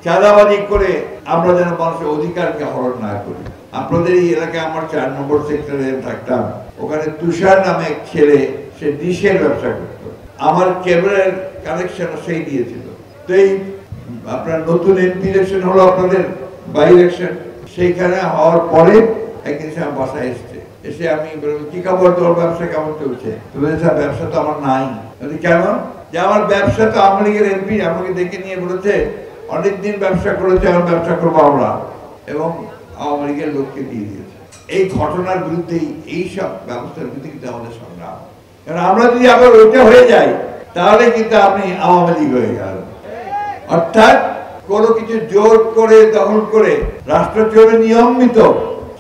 চাঁদাবাজি করে আমরা যেন মানুষের অধিকারকে হরণ না করি। আপনাদের এই এলাকায় আমার 4 নম্বর সেক্টরে থাকতাম, ওখানে তুষার নামে এক ছেলে, সে ডিশের ব্যবসা করত, আমার কেবলের কানেকশন সেই দিয়েছিল। তো এই আপনার নতুন এমপি ইলেকশন হলো, আপনাদের বাই ইলেকশন, সেইখানে হওয়ার পরে একদিন সে আমার বাসায় এসে আমি বললাম, কি খবর, তোর ব্যবসা কেমন চলছে? তো বলেছে, ব্যবসা তো আমার নাই। কেন? যে আমার ব্যবসা তো আওয়ামী লীগের এমপি আমাকে ডেকে নিয়ে বলেছে, অনেকদিন ব্যবসা করেছে, আমার ব্যবসা করবো আমরা, এবং আওয়ামী লীগের লোককে দিয়ে দিয়েছে। এই ঘটনার বিরুদ্ধেই, এইসব ব্যবস্থার বিরুদ্ধে কিন্তু আমাদের সংগ্রাম। কারণ আমরা যদি আবার ওইটা হয়ে যাই, তাহলে কিন্তু আপনি আওয়ামী লীগ হয়ে গেল। অর্থাৎ কোনো কিছু জোর করে দখল করে রাষ্ট্র চলবে নিয়মিত,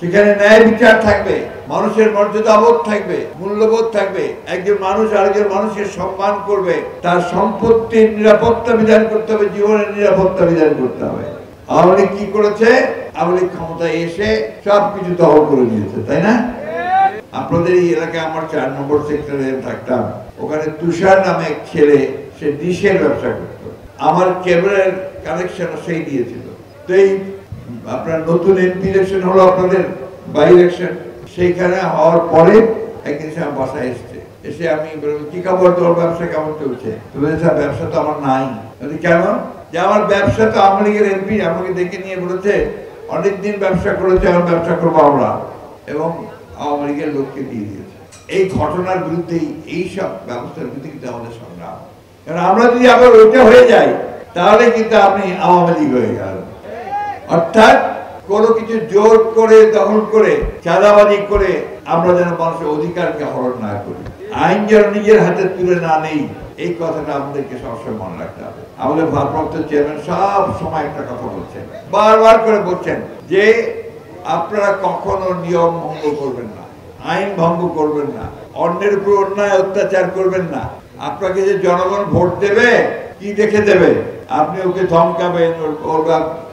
সেখানে ন্যায় বিচার থাকবে, মানুষের মর্যাদাবোধ থাকবে, মূল্যবোধ থাকবে, একজন মানুষ আরেকজন মানুষের সম্মান করবে, তার সম্পত্তির নিরাপত্তা বিধান করতে হবে, জীবনের নিরাপত্তা বিধান করতে হবে। আওয়ামী লীগ কি করেছে? আওয়ামী লীগ ক্ষমতায় এসে সবকিছু দখল করে দিয়েছে, তাই না? আপনাদের এই এলাকায় আমার 4 নম্বর সেক্টরে থাকতাম, ওখানে তুষার নামে এক ছেলে, সে ডিশের ব্যবসা করত, আমার কেবলের কানেকশন সেই দিয়েছিল। তো এই আপনার নতুন এমপি ইলেকশন হলো, আপনাদের বাই ইলেকশন, সেইখানে হওয়ার পরে একদিন সে আমার বাসায় এসে আমি বললাম, কি খবর, তোর ব্যবসা কেমন চলছে? তো বলেছে, ব্যবসা তো আমার নাই। কেন? যে আমার ব্যবসা তো আওয়ামী লীগের এমপি আমাকে ডেকে নিয়ে বলেছে, অনেকদিন ব্যবসা করেছে, আমার ব্যবসা করবো আমরা, এবং আওয়ামী লীগের লোককে দিয়ে দিয়েছে। এই ঘটনার বিরুদ্ধেই, এইসব ব্যবস্থার বিরুদ্ধে কিন্তু আমাদের সংগ্রাম। কারণ আমরা যদি আবার ওইটা হয়ে যাই, তাহলে কিন্তু আপনি আওয়ামী লীগ হয়ে গেল। অর্থাৎ কোনো কিছু জোর করে দখল করে চাঁদাবাজি করে আমরা যেন মানুষের অধিকারকে হরণ না করি, আইন যেন নিজের হাতে তুলে না নেই, এই কথাটা আমাদেরকে সবসময় মনে রাখতে হবে। আমাদের ভারপ্রাপ্ত চেয়ারম্যান সব সময় একটা কথা বলছেন, বারবার করে বলছেন, যে আপনারা কখনো নিয়ম ভঙ্গ করবেন না, আইন ভঙ্গ করবেন না, অন্যের উপর অন্যায় অত্যাচার করবেন না। আপনাকে যে জনগণ ভোট দেবে, কি দেখে দেবে? আপনি ওকে ধমকাবেন, ওর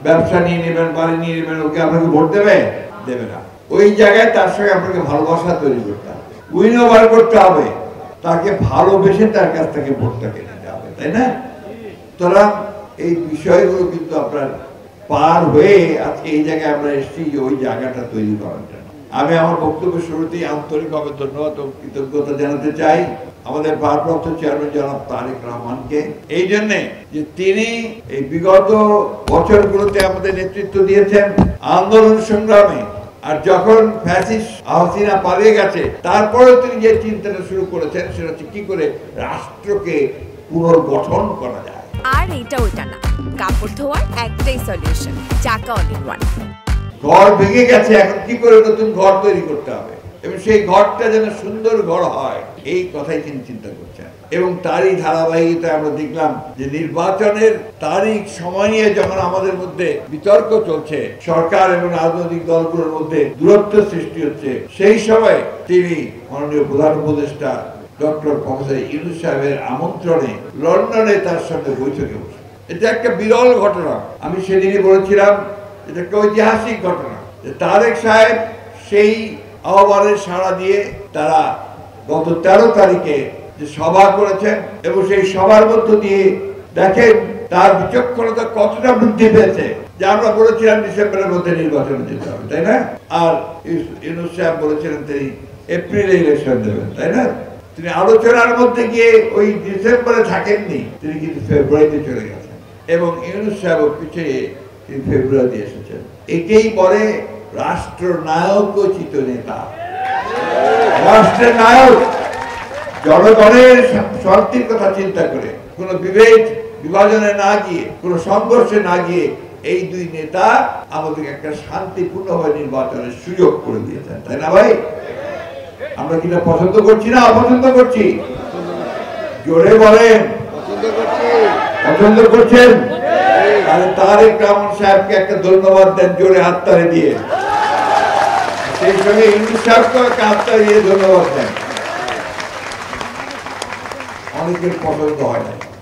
ব্যবসা নিয়ে নেবেন, বাড়ি নিয়ে নেবেন, ওকে আপনাকে ভোট দেবে? দেবে না। ওই জায়গায় তার সঙ্গে আপনাকে ভালোবাসা তৈরি করতে হবে, উইন ওভার করতে হবে, তাকে ভালোবেসে তার কাছ থেকে ভোটটা কেটে নিতে হবে, তাই না? সুতরাং এই বিষয়গুলো কিন্তু আপনার পার হয়ে আজকে এই জায়গায় আমরা এসেছি, ওই জায়গাটা তৈরি করার জন্য। আমি আমার বক্তব্যের শুরুতেই আন্তরিকভাবে ধন্যবাদ ও কৃতজ্ঞতা জানাতে চাই আমাদের ভারপ্রাপ্ত চেয়ারম্যান জনাব তারেক রহমানকে, এই জন্যে যে তিনি এই বিগত বছরগুলোতে আমাদের নেতৃত্ব দিয়েছেন আন্দোলন সংগ্রামে। আর যখন ফ্যাসিস্ট হাসিনা পালিয়ে গেছে, তারপরেও তিনি যে চিন্তাটা শুরু করেছেন, সেটা হচ্ছে কি করে রাষ্ট্রকে পুনর্গঠন করা যায়। আর এটা ওইটা না, কাপড় ধোয়ার একটাই সলিউশন, চাকা অল ইন ওয়ান। ঘর ভেঙে গেছে, এখন কি করে নতুন ঘর তৈরি করতে হবে, এবং সেই ঘরটা যেন সুন্দর ঘর হয়, এই কথাই তিনি চিন্তা করছেন। এবং তারই ধারাবাহিকতায় আমরা দেখলাম যে নির্বাচনের তারিখ সময় নিয়ে যখন আমাদের মধ্যে বিতর্ক চলছে, সরকার এবং রাজনৈতিক দলগুলোর মধ্যে দূরত্ব সৃষ্টি হচ্ছে, সেই সময় তিনি মাননীয় প্রধান উপদেষ্টা ডক্টর প্রফেসর ইউনূস সাহেবের আমন্ত্রণে লন্ডনে তার সঙ্গে বৈঠকে বসে। এটা একটা বিরল ঘটনা। আমি সেদিনই বলেছিলাম, এটা একটা ঐতিহাসিক ঘটনা যে তারেক সাহেব সেই আহ্বানের সাড়া দিয়ে তারা গত 13 তারিখে যে সভা করেছেন, এবং সেই সভার মধ্য দিয়ে দেখেন তার বিচক্ষণতা কতটা বৃদ্ধি পেয়েছে, যে আমরা বলেছিলাম ডিসেম্বরের মধ্যে নির্বাচনে যেতে হবে, তাই না? আর ইউনূস সাহেব বলেছিলেন তিনি এপ্রিলে ইলেকশন দেবেন, তাই না? তিনি আলোচনার মধ্যে গিয়ে ওই ডিসেম্বরে থাকেননি, তিনি কিন্তু ফেব্রুয়ারিতে চলে গেছেন, এবং ইউনূস সাহেব পিছিয়ে তিনি ফেব্রুয়ারিতে এসেছেন। একেই বলে রাষ্ট্রনায়কোচিত নেতা। রাষ্ট্রের নায়ক জনগণের স্বার্থের কথা চিন্তা করে, কোনো বিভেদ বিভাজনে না গিয়ে, কোনো সংঘর্ষে না গিয়ে, এই দুই নেতা আমাদেরকে একটা শান্তিপূর্ণভাবে নির্বাচনের সুযোগ করে দিয়েছেন, তাই না ভাই? আমরা কিনা পছন্দ করছি না অপছন্দ করছি? জোরে বলেন, পছন্দ করছেন? তাহলে তারেক রহমান সাহেবকে একটা ধন্যবাদ দেন, জোরে হাততালি দিয়ে। সেই সঙ্গে ইউনূস সাহেবকে একটা হাততালি দিয়ে ধন্যবাদ দেন। অনেকের পছন্দ হয় না।